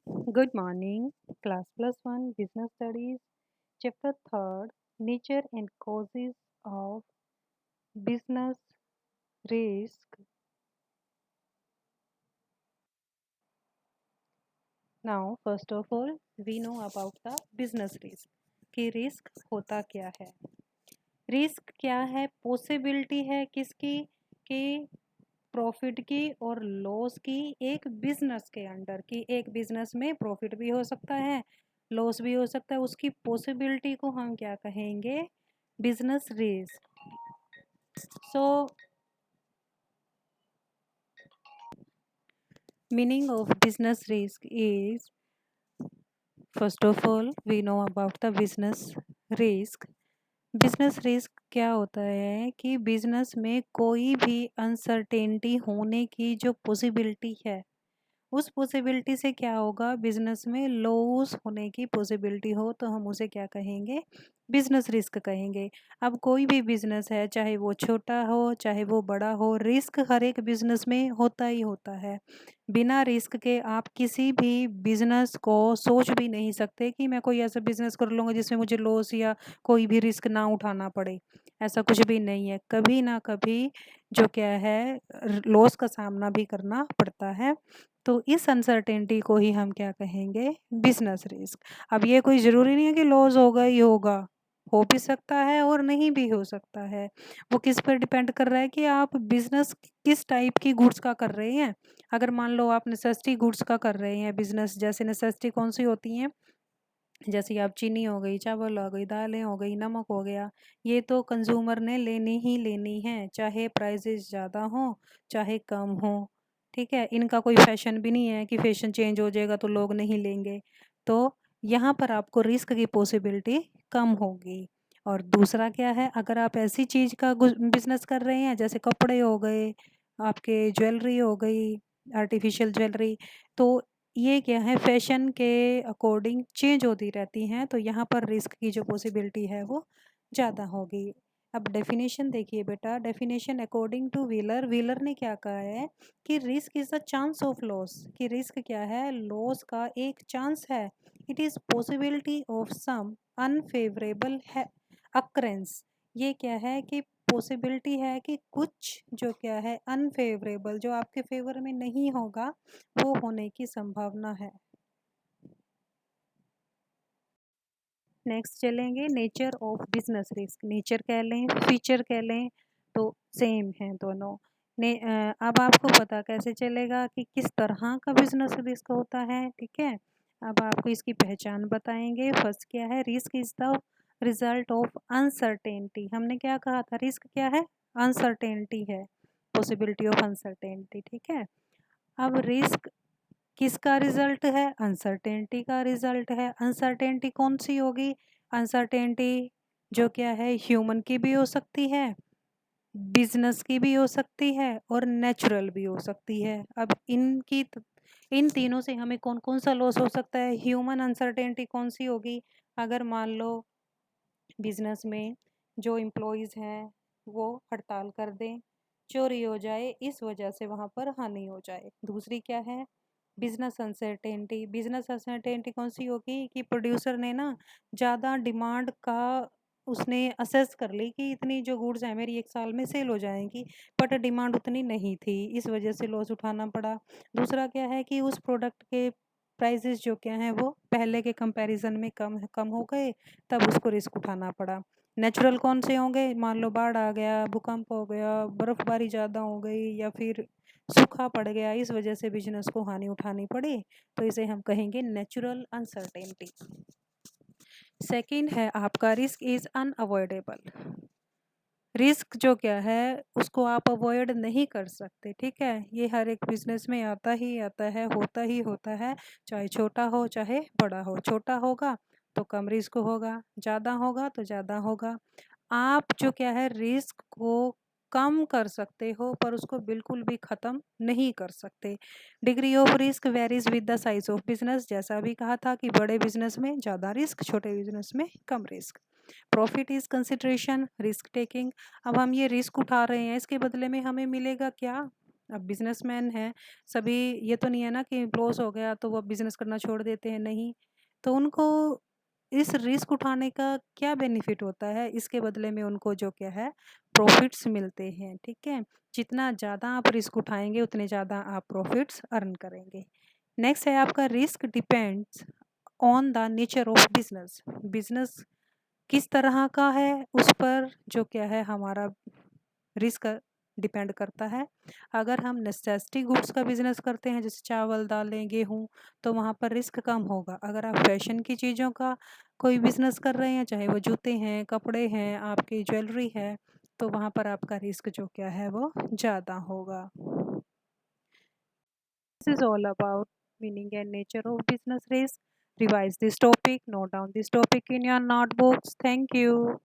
Good morning, Class Plus One Business Studies, Chapter 3rd, Nature and Causes of Business Risk. Now, first of all, we know about the business risk. कि risk होता क्या है? Risk क्या है? Possibility है किसकी? कि profit की और लॉस की एक बिजनेस के अंडर की एक बिजनेस में प्रॉफिट भी हो सकता है, लॉस भी हो सकता है, उसकी पॉसिबिलिटी को हम क्या कहेंगे? Business risk. So, meaning of business risk is, first of all, we know about the business risk. Business risk क्या होता है कि बिजनेस में कोई भी अनसर्टेनिटी होने की जो पॉसिबिलिटी है, उस पॉसिबिलिटी से क्या होगा? बिजनेस में लॉस होने की पॉसिबिलिटी हो तो हम उसे क्या कहेंगे? बिजनेस रिस्क कहेंगे. अब कोई भी बिजनेस है, चाहे वो छोटा हो चाहे वो बड़ा हो, रिस्क हर एक बिजनेस में होता ही होता है. बिना रिस्क के आप किसी भी बिजनेस को सोच भी नहीं सकते कि मैं कोई ऐसा बिजनेस कर लूँगा जिसमें मुझे लॉस या कोई भी रिस्क ना उठाना पड़े. ऐसा कुछ भी नहीं है. कभी ना कभी जो क्या है, लॉस का सामना भी करना पड़ता है. तो इस अनसर्टेनिटी को ही हम क्या कहेंगे? Business risk. अब ये कोई ज़रूरी नहीं है कि लॉस होगा ही होगा, हो भी सकता है और नहीं भी हो सकता है. वो किस पर डिपेंड कर रहा है कि आप बिजनेस किस टाइप की गुड्स का कर रहे हैं. अगर मान लो आप नेसेसिटी गुड्स का कर रहे हैं बिजनेस, जैसे नेसेसिटी कौन सी होती हैं? जैसे कि आप चीनी हो गई, चावल हो गई, दालें हो गई, नमक हो गया, ये तो कंज्यूमर ने लेनी ही लेनी है, चाहे प्राइसेस ज़्यादा हों चाहे कम हों. ठीक है, इनका कोई फैशन भी नहीं है कि फैशन चेंज हो जाएगा तो लोग नहीं लेंगे. तो यहाँ पर आपको रिस्क की पॉसिबिलिटी कम होगी. और दूसरा क्या है, अगर आप ऐसी चीज़ का बिजनेस कर रहे हैं जैसे कपड़े हो गए, आपके ज्वेलरी हो गई, आर्टिफिशियल ज्वेलरी, तो ये क्या है, फैशन के अकॉर्डिंग चेंज होती रहती हैं, तो यहाँ पर रिस्क की जो पॉसिबिलिटी है वो ज़्यादा होगी. अब डेफिनेशन देखिए बेटा, definition according to Wheeler, Wheeler ने क्या कहा है कि risk is the chance of loss. कि रिस्क क्या है? लॉस का एक चांस है. It is possibility of some unfavourable है अक्रेंस. ये क्या है कि पॉसिबिलिटी है कि कुछ जो क्या है अनफेवरेबल, जो आपके फेवर में नहीं होगा, वो होने की संभावना है. नेक्स्ट चलेंगे nature of business risk. Nature कह लें, फीचर कह लें, तो सेम हैं दोनों. अब आपको पता कैसे चलेगा कि किस तरह का बिजनेस रिस्क होता है? ठीक है, अब आपको इसकी पहचान बताएंगे. फर्स्ट क्या है? Risk is the result of uncertainty. हमने क्या कहा था? रिस्क क्या है? अनसर्टेनिटी है, पॉसिबिलिटी ऑफ अनसर्टेनिटी. ठीक है, अब रिस्क किसका रिजल्ट है? अनसर्टेनिटी का रिजल्ट है. अनसर्टेनिटी कौन सी होगी? अनसर्टेनिटी जो क्या है, ह्यूमन की भी हो सकती है, बिजनेस की भी हो सकती है और नेचुरल भी हो सकती है. अब इन तीनों से हमें कौन कौन सा लॉस हो सकता है? ह्यूमन अनसर्टेनिटी कौन सी होगी? अगर मान लो बिजनेस में जो एम्प्लॉयज़ हैं वो हड़ताल कर दें, चोरी हो जाए, इस वजह से वहाँ पर हानि हो जाए. दूसरी क्या है? Business uncertainty. बिजनेस अनसर्टेनिटी कौन सी होगी कि प्रोड्यूसर ने ना ज़्यादा डिमांड का, उसने असेस कर ली कि इतनी जो गुड्स है मेरी एक साल में सेल हो जाएंगी, बट डिमांड उतनी नहीं थी, इस वजह से लॉस उठाना पड़ा. दूसरा क्या है कि उस प्रोडक्ट के प्राइसेस जो क्या हैं वो पहले के कंपैरिजन में कम कम हो गए, तब उसको रिस्क उठाना पड़ा. नेचुरल कौन से होंगे? मान लो बाढ़ आ गया, भूकंप हो गया, बर्फबारी ज़्यादा हो गई या फिर सूखा पड़ गया, इस वजह से बिजनेस को हानि उठानी पड़ी, तो इसे हम कहेंगे नेचुरल अनसर्टेनिटी. सेकंड है आपका रिस्क इज अनअवॉइडेबल. रिस्क जो क्या है उसको आप अवॉइड नहीं कर सकते. ठीक है, ये हर एक बिजनेस में आता ही आता है, होता ही होता है, चाहे छोटा हो चाहे बड़ा हो. छोटा होगा तो कम रिस्क होगा, ज़्यादा होगा तो ज़्यादा होगा. आप जो क्या है रिस्क को कम कर सकते हो पर उसको बिल्कुल भी ख़त्म नहीं कर सकते. Degree of risk varies with the size of business. जैसा अभी कहा था कि बड़े बिजनेस में ज़्यादा रिस्क, छोटे बिजनेस में कम risk. Profit is consideration, risk taking. अब हम ये रिस्क उठा रहे हैं, इसके बदले में हमें मिलेगा क्या? अब बिजनेसमैन है, सभी ये तो नहीं है ना कि लॉस हो गया तो वो बिजनेस करना छोड़ देते हैं, नहीं। तो उनको इस रिस्क उठाने का क्या बेनिफिट होता है, इसके बदले में उनको जो क्या है प्रॉफिट्स मिलते हैं, ठीक है। जितना ज़्यादा आप रिस्क उठाएंगे उतने ज़्यादा आप प्रॉफिट्स अर्न करेंगे। नेक्स्ट है आपका risk depends on the nature of business. Business किस तरह का है उस पर जो क्या है हमारा रिस्क डिपेंड करता है। अगर हम नेसेसिटी गुड्स का बिजनेस करते हैं जैसे चावल दालें गेहूं, तो वहाँ पर रिस्क कम होगा। अगर आप फैशन की चीज़ों का कोई बिजनेस कर रहे हैं, चाहे वो जूते हैं, कपड़े हैं, आपकी ज्वेलरी है, तो वहाँ पर आपका रिस्क जो क्या है वो ज़्यादा होगा। This is all about meaning and nature of business risk. Revise this topic, note down this topic in your notebooks. Thank you.